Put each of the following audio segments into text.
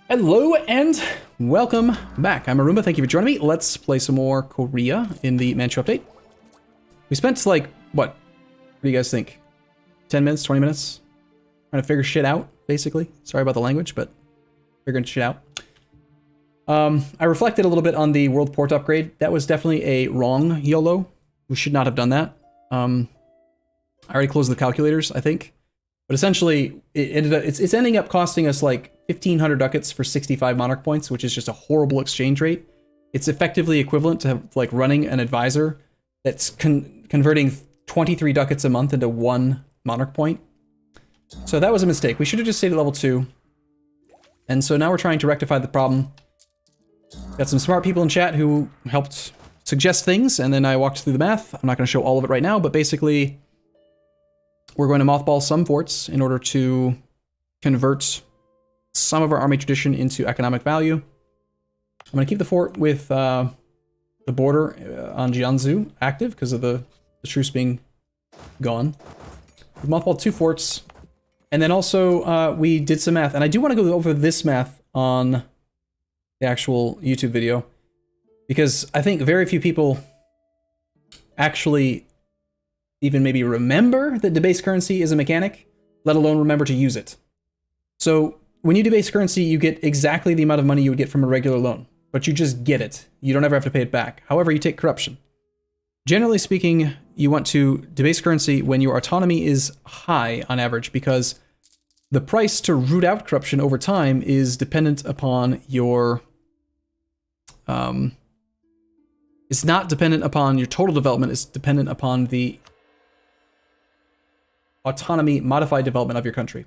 Hello and welcome back. I'm Arumba. Thank you for joining me. Let's play some more Korea in the Manchu update. We spent like, what do you guys think? 10 minutes, 20 minutes? Trying to figure shit out, basically. Sorry about the language, but figuring shit out. I reflected a little bit on the world port upgrade. That was definitely a wrong YOLO. We should not have done that. I already closed the calculators, I think. But essentially, it's ending up costing us like 1,500 ducats for 65 monarch points, which is just a horrible exchange rate. It's effectively equivalent to like running an advisor that's converting 23 ducats a month into 1 monarch point. So that was a mistake. We should have just stayed at level 2. And so now we're trying to rectify the problem. Got some smart people in chat who helped suggest things, and then I walked through the math. I'm not going to show all of it right now, but basically we're going to mothball some forts in order to convert some of our army tradition into economic value. I'm going to keep the fort with the border on Jiangsu active because of the truce being gone. We mothballed 2 forts. And then also we did some math. And I do want to go over this math on the actual YouTube video, because I think very few people actually even maybe remember that debased currency is a mechanic, let alone remember to use it. So when you debase currency, you get exactly the amount of money you would get from a regular loan, but you just get it. You don't ever have to pay it back. However, you take corruption. Generally speaking, you want to debase currency when your autonomy is high on average, because the price to root out corruption over time is dependent upon your... it's not dependent upon your total development, it's dependent upon the autonomy modified development of your country.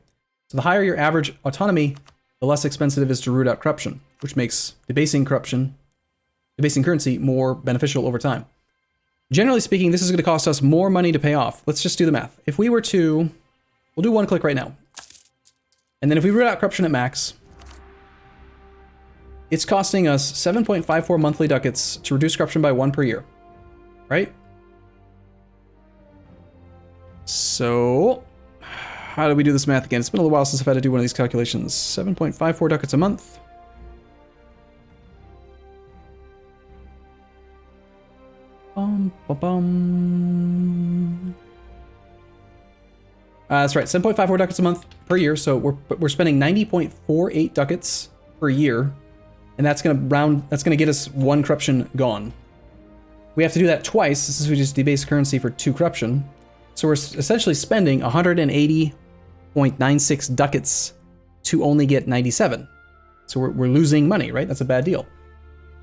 So the higher your average autonomy, the less expensive it is to root out corruption, which makes debasing currency more beneficial over time. Generally speaking, this is going to cost us more money to pay off. Let's just do the math. If we were to, we'll do 1 click right now. And then if we root out corruption at max, it's costing us 7.54 monthly ducats to reduce corruption by 1 per year, right? So how do we do this math again? It's been a little while since I've had to do one of these calculations. 7.54 ducats a month. That's right, 7.54 ducats a month per year. So we're spending 90.48 ducats per year, and that's gonna get us 1 corruption gone. We have to do that twice since we just debase currency for 2 corruption. So we're essentially spending 180.96 ducats to only get 97. So we're losing money, right? That's a bad deal.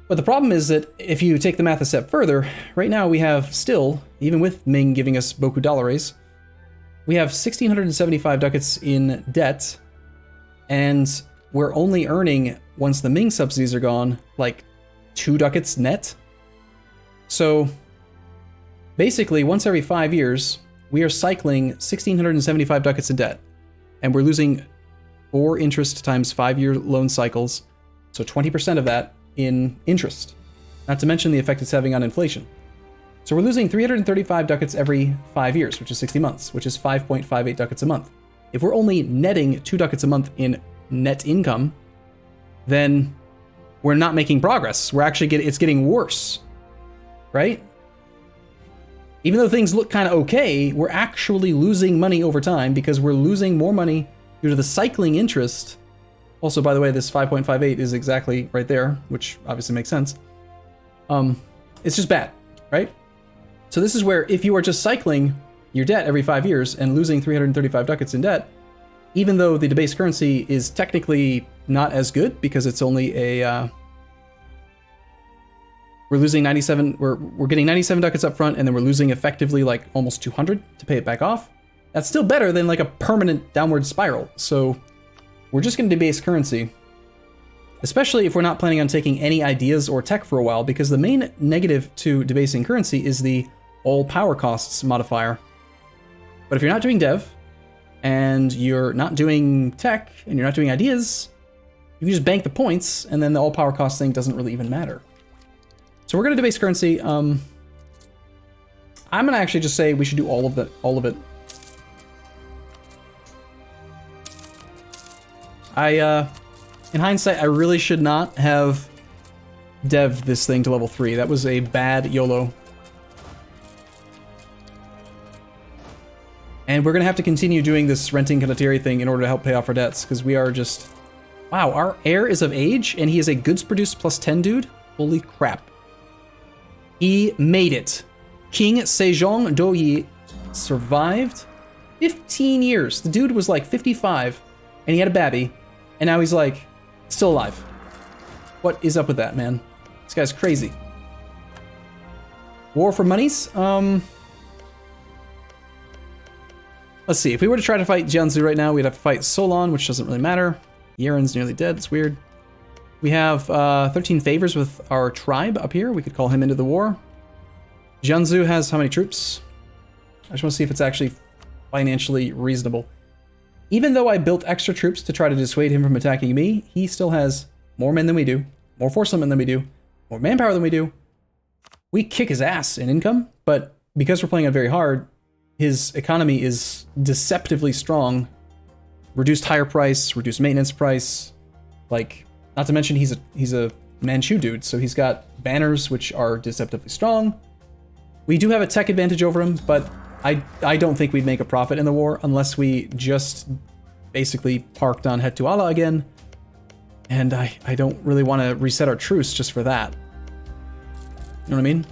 But the problem is that if you take the math a step further, right now we have still, even with Ming giving us beaucoup dollars, we have 1,675 ducats in debt, and we're only earning, once the Ming subsidies are gone, like 2 ducats net. So basically, once every 5 years, we are cycling 1,675 ducats in debt, and we're losing 4 interest times 5-year loan cycles, so 20% of that in interest, not to mention the effect it's having on inflation. So we're losing 335 ducats every 5 years, which is 60 months, which is 5.58 ducats a month. If we're only netting 2 ducats a month in net income, then we're not making progress. We're actually it's getting worse, right? Even though things look kind of okay, we're actually losing money over time because we're losing more money due to the cycling interest. Also, by the way, this 5.58 is exactly right there, which obviously makes sense. It's just bad, right? So this is where if you are just cycling your debt every 5 years and losing 335 ducats in debt, even though the debased currency is technically not as good because it's only a... we're losing 97, we're getting 97 ducats up front, and then we're losing effectively like almost 200 to pay it back off. That's still better than like a permanent downward spiral. So we're just going to debase currency, especially if we're not planning on taking any ideas or tech for a while, because the main negative to debasing currency is the all power costs modifier. But if you're not doing dev, and you're not doing tech, and you're not doing ideas, you can just bank the points, and then the all power cost thing doesn't really even matter. So we're going to debase currency. I'm going to actually just say we should do all of it. In hindsight, I really should not have dev'd this thing to level 3. That was a bad YOLO. And we're going to have to continue doing this renting condottieri thing in order to help pay off our debts, because we are just... Wow, our heir is of age, and he is a goods produced plus 10 dude? Holy crap. He made it. King Sejong Doyi survived 15 years. The dude was like 55, and he had a babby, and now he's like, still alive. What is up with that, man? This guy's crazy. War for monies? Let's see, if we were to try to fight Jianzhu right now, we'd have to fight Solon, which doesn't really matter. Yaren's nearly dead, it's weird. We have 13 favors with our tribe up here. We could call him into the war. Jianzhu has how many troops? I just want to see if it's actually financially reasonable. Even though I built extra troops to try to dissuade him from attacking me, he still has more men than we do, more forcemen than we do, more manpower than we do. We kick his ass in income, but because we're playing it very hard, his economy is deceptively strong. Reduced hire price, reduced maintenance price. Like, not to mention he's a Manchu dude, so he's got banners which are deceptively strong. We do have a tech advantage over him, but I don't think we'd make a profit in the war unless we just basically parked on Hetuala again. And I don't really want to reset our truce just for that. You know what I mean?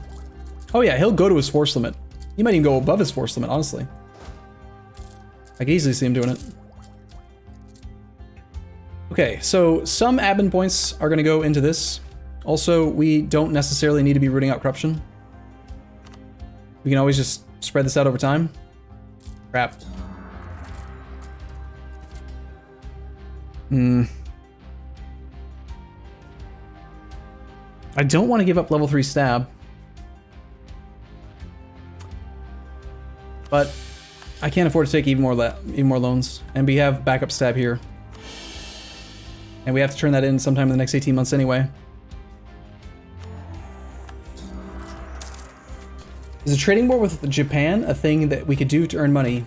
Oh yeah, he'll go to his force limit. He might even go above his force limit, honestly. I could easily see him doing it. Okay, so some admin points are going to go into this. Also, we don't necessarily need to be rooting out corruption. We can always just spread this out over time. Crap. I don't want to give up level 3 stab. But I can't afford to take even more loans. And we have backup stab here. And we have to turn that in sometime in the next 18 months anyway. Is a trading war with Japan a thing that we could do to earn money?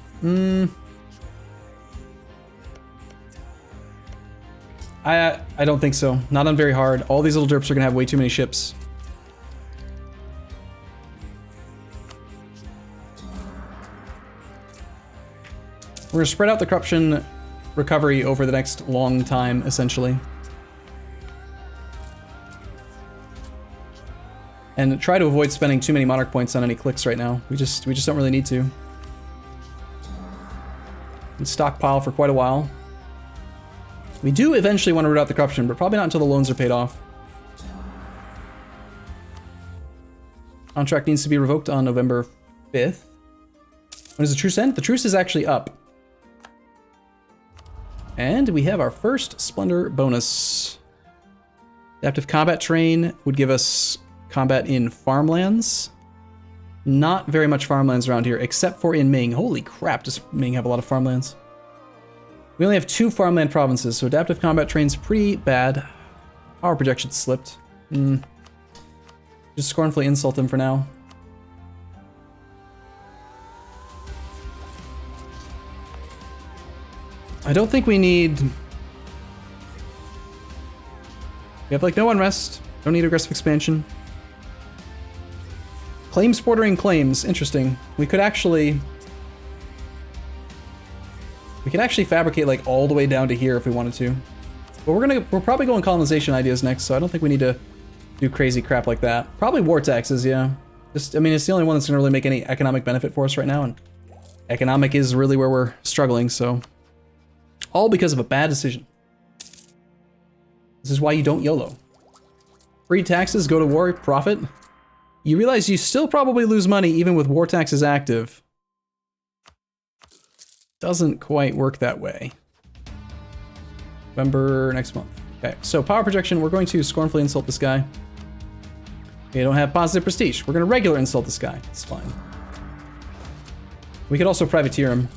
I don't think so. Not on very hard. All these little derps are gonna have way too many ships. We're gonna spread out the corruption recovery over the next long time, essentially. And try to avoid spending too many monarch points on any clicks right now. We just don't really need to. We stockpile for quite a while. We do eventually want to root out the corruption, but probably not until the loans are paid off. Contract needs to be revoked on November 5th. When does the truce end? The truce is actually up. And we have our first Splendor bonus. Adaptive combat train would give us combat in farmlands. Not very much farmlands around here, except for in Ming. Holy crap, does Ming have a lot of farmlands? We only have 2 farmland provinces, so adaptive combat train's pretty bad. Power projection slipped. Just scornfully insult them for now. I don't think we need... We have like no unrest. Don't need aggressive expansion. Claims bordering claims. Interesting. We could actually fabricate like all the way down to here if we wanted to. But we're probably going colonization ideas next, so I don't think we need to do crazy crap like that. Probably war taxes, yeah. I mean, it's the only one that's gonna really make any economic benefit for us right now, and economic is really where we're struggling, so. All because of a bad decision. This is why you don't YOLO. Free taxes, go to war, profit. You realize you still probably lose money even with war taxes active. Doesn't quite work that way. November next month. Okay, so power projection, we're going to scornfully insult this guy. Okay, don't have positive prestige. We're gonna regular insult this guy. It's fine. We could also privateer him.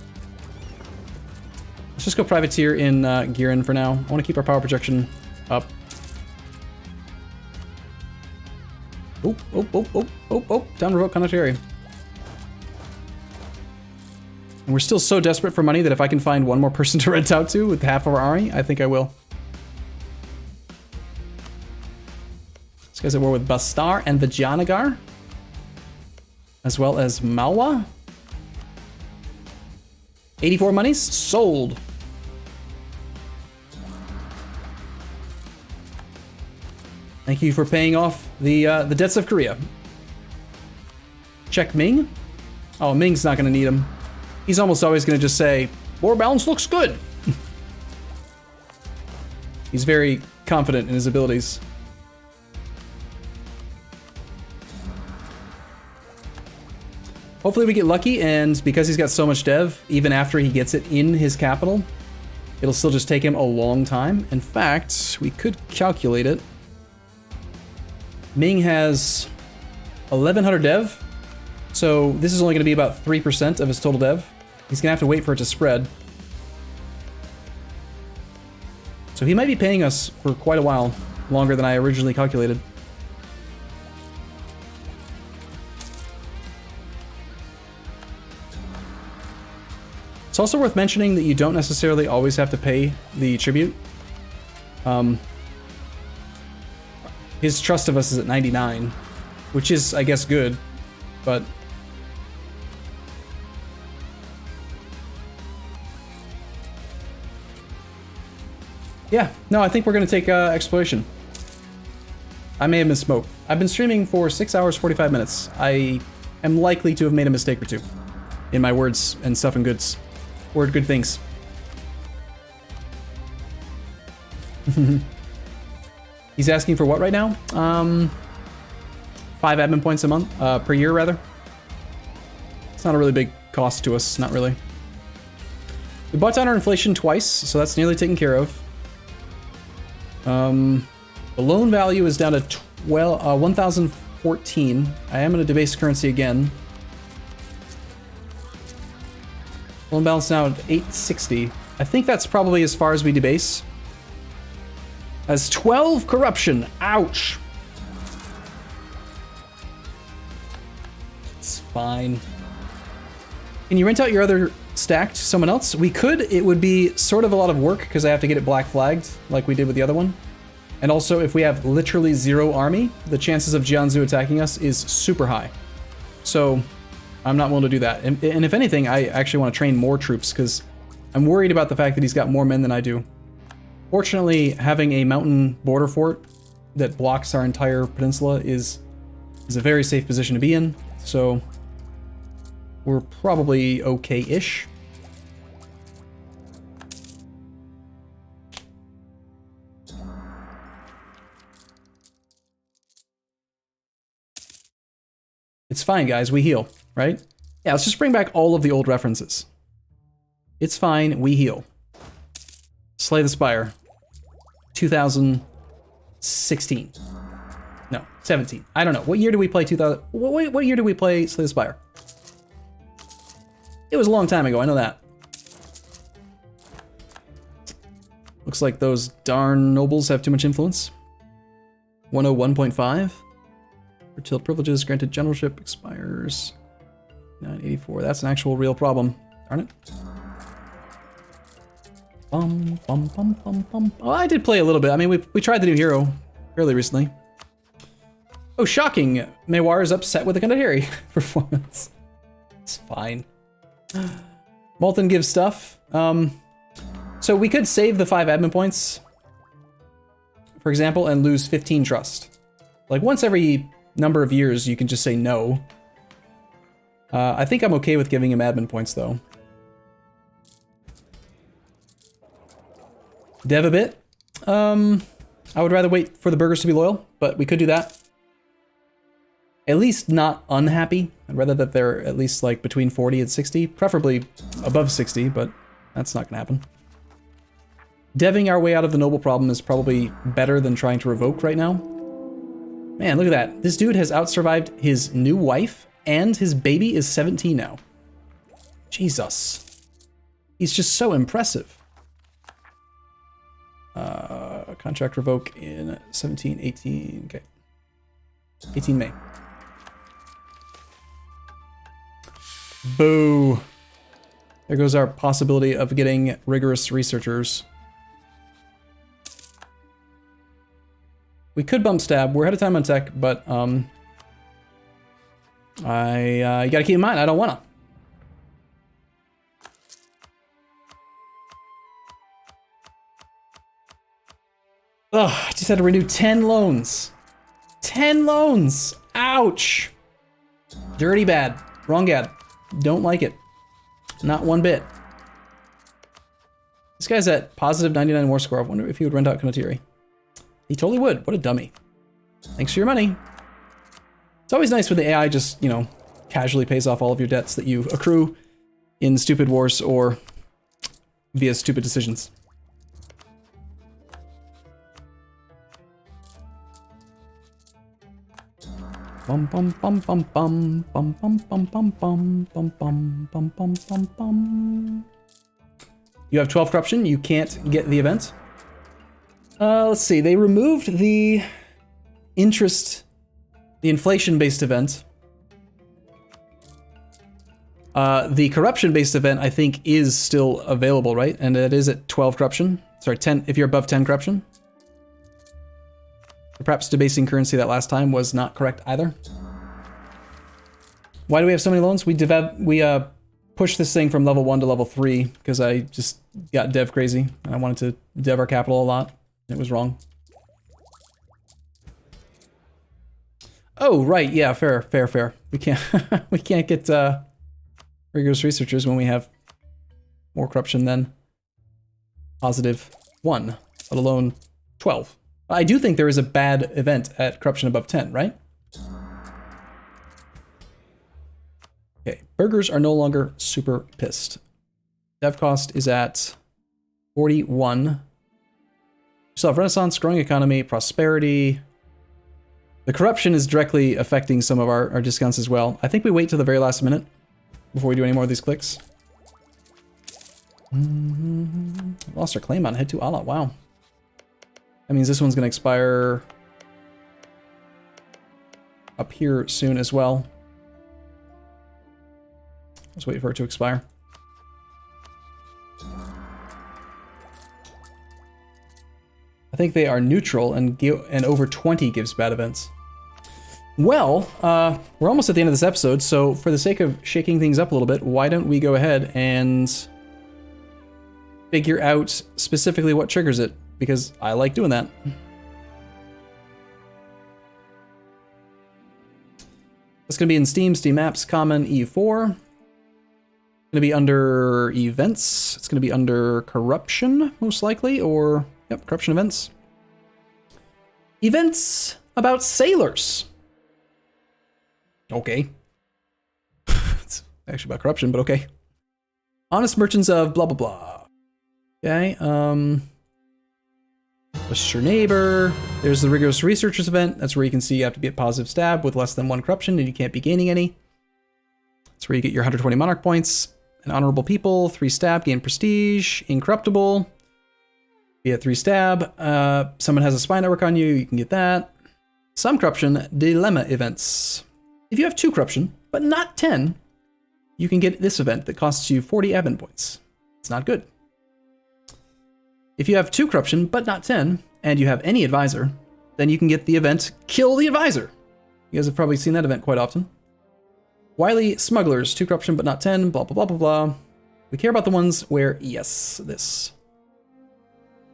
Let's just go privateer in Girin for now. I want to keep our power projection up. Oh, time to revoke condottieri. And we're still so desperate for money that if I can find one more person to rent out to with half of our army, I think I will. This guy's at war with Bastar and Vijayanagar, as well as Malwa. 84 monies, sold. Thank you for paying off the debts of Korea. Check Ming. Oh, Ming's not gonna need him. He's almost always gonna just say, war balance looks good. He's very confident in his abilities. Hopefully we get lucky, and because he's got so much dev, even after he gets it in his capital, it'll still just take him a long time. In fact, we could calculate it. Ming has 1100 dev, so this is only going to be about 3% of his total dev. He's going to have to wait for it to spread. So he might be paying us for quite a while, longer than I originally calculated. It's also worth mentioning that you don't necessarily always have to pay the tribute. His trust of us is at 99, which is, I guess, good, but... Yeah, no, I think we're going to take exploration. I may have misspoke. I've been streaming for 6 hours, 45 minutes. I am likely to have made a mistake or two in my words and stuff and goods. Word good things. He's asking for what right now? 5 admin points a month, per year rather. It's not a really big cost to us, not really. We bought down our inflation twice, so that's nearly taken care of. The loan value is down to 1,014. I am going to debase currency again. Loan balance now at 860. I think that's probably as far as we debase. As 12 corruption. Ouch. It's fine. Can you rent out your other stack to someone else? We could. It would be sort of a lot of work because I have to get it black flagged like we did with the other one. And also, if we have literally 0 army, the chances of Jianzhu attacking us is super high. So I'm not willing to do that. And if anything, I actually want to train more troops because I'm worried about the fact that he's got more men than I do. Fortunately, having a mountain border fort that blocks our entire peninsula is a very safe position to be in. So we're probably okay-ish. It's fine, guys. We heal, right? Yeah, let's just bring back all of the old references. It's fine. We heal. Slay the Spire. 2016. No, 17. I don't know. What year did we play 2000? What year did we play Slay the Spire? It was a long time ago. I know that. Looks like those darn nobles have too much influence. 101.5. Curtailed privileges, granted generalship expires. 984. That's an actual real problem. Darn it. Oh, I did play a little bit. I mean, we tried the new hero fairly recently. Oh, shocking. Maywar is upset with the Kandahari performance. It's fine. Molten gives stuff. So we could save the 5 admin points, for example, and lose 15 trust. Like once every number of years, you can just say no. I think I'm okay with giving him admin points, though. Dev a bit. I would rather wait for the burgers to be loyal, but we could do that. At least not unhappy. I'd rather that they're at least like between 40 and 60, preferably above 60, but that's not gonna happen. Deving our way out of the noble problem is probably better than trying to revoke right now. Man, look at that. This dude has outsurvived his new wife, and his baby is 17 now. Jesus. He's just so impressive. Contract revoke in 17, 18, okay. 18 May. Boo. There goes our possibility of getting rigorous researchers. We could bump stab. We're ahead of time on tech, but you gotta keep in mind, I don't wanna. Ugh, I just had to renew 10 loans. 10 loans! Ouch! Dirty bad. Wrong ad. Don't like it. Not one bit. This guy's at positive 99 war score. I wonder if he would rent out Konotiri. He totally would. What a dummy. Thanks for your money. It's always nice when the AI just, you know, casually pays off all of your debts that you accrue in stupid wars or via stupid decisions. Bum bum bum bum bum bum bum bum bum bum bum bum bum bum bum bum. You have 12 corruption, you can't get the event. Let's see, they removed the interest, the inflation-based event. The corruption-based event, I think, is still available, right? And it is at 12 corruption. Sorry, 10, if you're above 10 corruption. Perhaps debasing currency that last time was not correct either. Why do we have so many loans? We pushed this thing from level 1 to level 3 because I just got dev crazy and I wanted to dev our capital a lot. It was wrong. Oh, right, yeah, fair. We can't we can't get rigorous researchers when we have more corruption than positive 1, let alone 12. I do think there is a bad event at corruption above 10, right? Okay, burgers are no longer super pissed. Dev cost is at 41. So have Renaissance, growing economy, prosperity. The corruption is directly affecting some of our discounts as well. I think we wait till the very last minute before we do any more of these clicks. Lost our claim on head to Allah, wow. That means this one's gonna expire up here soon as well. Let's wait for it to expire. I think they are neutral and over 20 gives bad events. Well, we're almost at the end of this episode, so for the sake of shaking things up a little bit, why don't we go ahead and figure out specifically what triggers it? Because I like doing that. It's going to be in Steam, Steam Apps, Common, EU4. It's going to be under Events. It's going to be under Corruption, most likely, or, yep, Corruption Events. Events about sailors. Okay. It's actually about corruption, but okay. Honest merchants of blah, blah, blah. Okay, What's your neighbor? There's the rigorous researchers event. That's where you can see you have to be at positive stab with less than 1 corruption and you can't be gaining any. That's where you get your 120 monarch points. An honorable people, 3 stab, gain prestige, incorruptible. Be at 3 stab. Someone has a spy network on you, you can get that. Some corruption, dilemma events. If you have 2 corruption, but not 10, you can get this event that costs you 40 admin points. It's not good. If you have 2 corruption, but not 10, and you have any advisor, then you can get the event, Kill the Advisor. You guys have probably seen that event quite often. Wily Smugglers, 2 corruption, but not 10, blah, blah, blah, blah, blah. We care about the ones where, yes, this.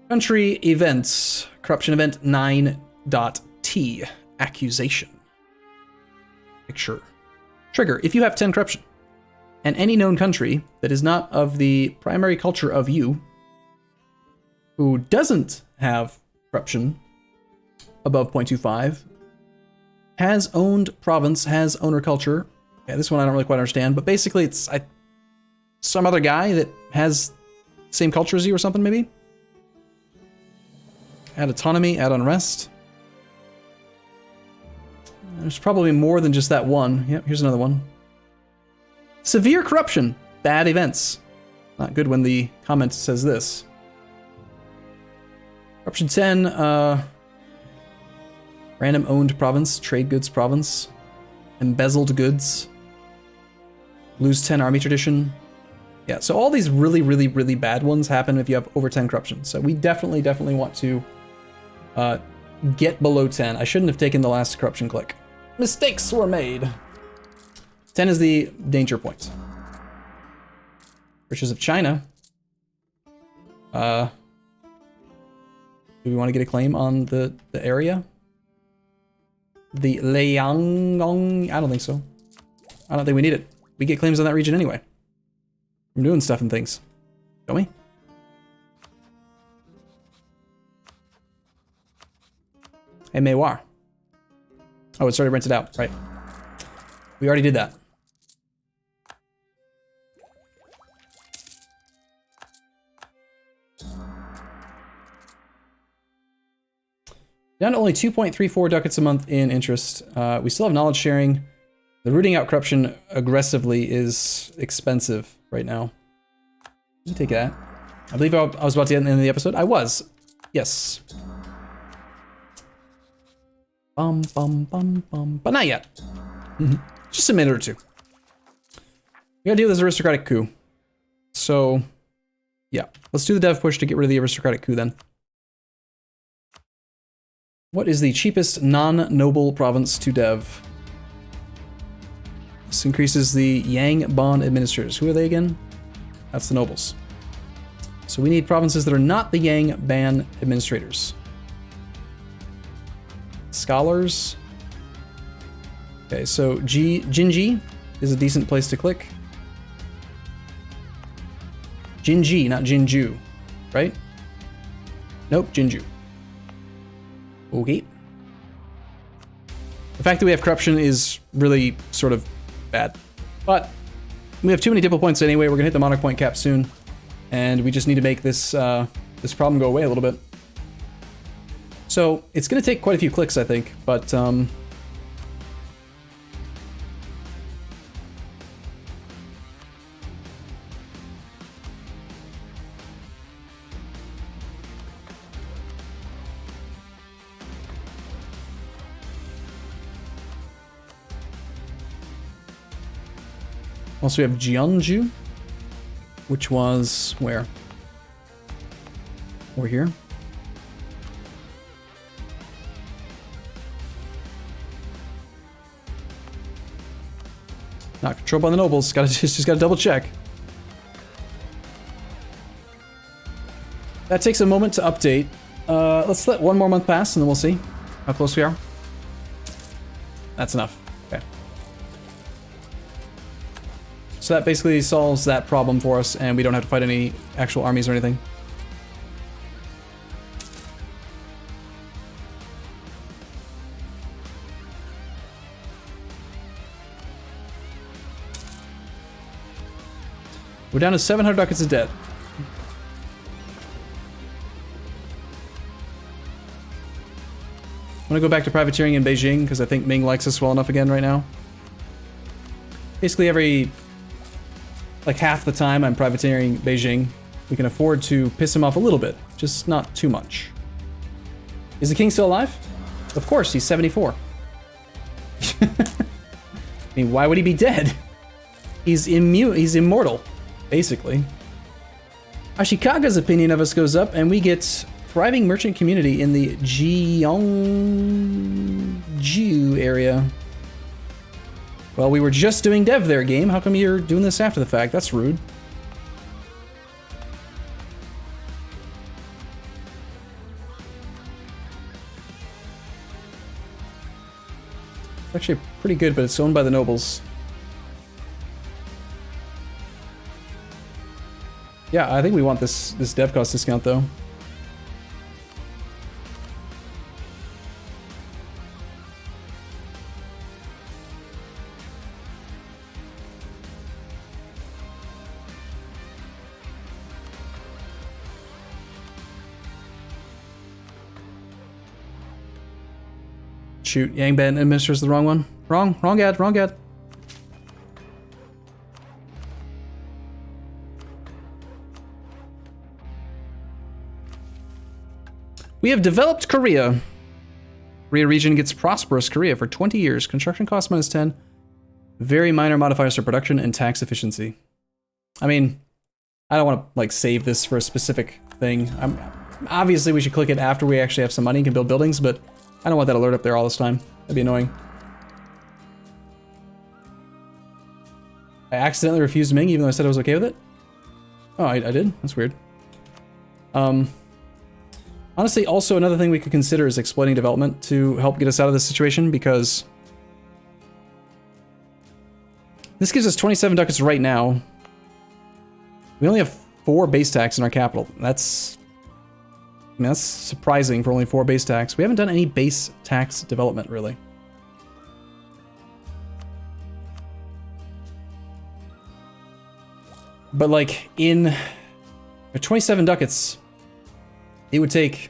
Country events, corruption event 9.t, accusation. Picture. Trigger, if you have 10 corruption, and any known country that is not of the primary culture of you, who doesn't have corruption above 0.25, has owned province, has owner culture. Yeah, this one I don't really quite understand, but basically it's some other guy that has same culture as you or something, maybe? Add autonomy, add unrest. There's probably more than just that one. Yep, here's another one. Severe corruption, bad events. Not good when the comment says this. Corruption 10, random owned province, trade goods province, embezzled goods, lose 10 army tradition. Yeah, so all these really, really, really bad ones happen if you have over 10 corruption. So we definitely want to get below 10. I shouldn't have taken the last corruption click. Mistakes were made. 10 is the danger point. Riches of China. Do we want to get a claim on the area? The Liangong? I don't think so. I don't think we need it. We get claims on that region anyway. From doing stuff and things. Don't we? Hey, Mewar. Oh, it's already rented out. Right. We already did that. Down to only 2.34 ducats a month in interest. We still have knowledge sharing. The rooting out corruption aggressively is expensive right now. You take that. I believe I was about to end the episode. I was. Yes. Bum, bum, bum, bum. But not yet. Just a minute or two. We gotta deal with this aristocratic coup. So, yeah. Let's do the dev push to get rid of the aristocratic coup then. What is the cheapest non-noble province to dev? This increases the Yang Bond administrators. Who are they again? That's the nobles. So we need provinces that are not the Yang Ban administrators. Scholars. Okay, so Jinji is a decent place to click. Jinji, not Jinju, right? Nope, Jinju. Okay. The fact that we have corruption is really sort of bad. But we have too many diplo points anyway. We're gonna hit the monarch point cap soon. And we just need to make this this problem go away a little bit. So it's gonna take quite a few clicks, I think, but also we have Jeonju, which was where? Over here. Not controlled by the nobles. Just gotta double check. That takes a moment to update. Let's let one more month pass and then we'll see how close we are. That's enough. Okay. So that basically solves that problem for us, and we don't have to fight any actual armies or anything. We're down to 700 ducats of debt. I'm gonna go back to privateering in Beijing because I think Ming likes us well enough again right now. Basically every, like half the time I'm privateering Beijing, we can afford to piss him off a little bit, just not too much. Is the king still alive? Of course, he's 74. I mean, why would he be dead? He's immortal, basically. Ashikaga's opinion of us goes up, and we get thriving merchant community in the Gyeongju area. Well, we were just doing dev there, game. How come you're doing this after the fact? That's rude. It's actually pretty good, but it's owned by the nobles. Yeah, I think we want this dev cost discount, though. Shoot, Yangban administers the wrong one. Wrong ad. We have developed Korea. Korea region gets prosperous Korea for 20 years. Construction cost -10. Very minor modifiers for production and tax efficiency. I mean, I don't want to like save this for a specific thing. Obviously, we should click it after we actually have some money and can build buildings, but I don't want that alert up there all this time. That'd be annoying. I accidentally refused Ming, even though I said I was okay with it. Oh, I did? That's weird. Honestly, also another thing we could consider is exploiting development to help get us out of this situation, because this gives us 27 ducats right now. We only have 4 base tax in our capital. That's, I mean, that's surprising for only 4 base tax. We haven't done any base tax development, really. But like in 27 ducats, it would take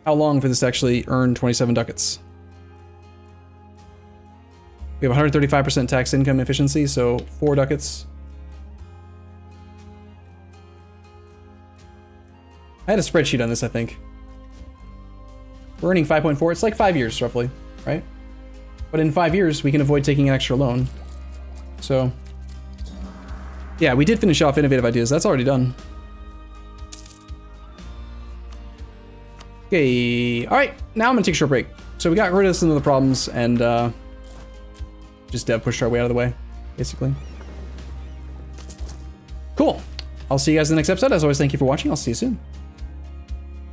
how long for this to actually earn 27 ducats? We have 135% tax income efficiency, so 4 ducats. I had a spreadsheet on this, I think. We're earning 5.4. It's like 5 years, roughly, right? But in 5 years, we can avoid taking an extra loan. So, yeah, we did finish off innovative ideas. That's already done. Okay, all right. Now I'm gonna take a short break. So we got rid of some of the problems and just dev pushed our way out of the way, basically. Cool. I'll see you guys in the next episode. As always, thank you for watching. I'll see you soon.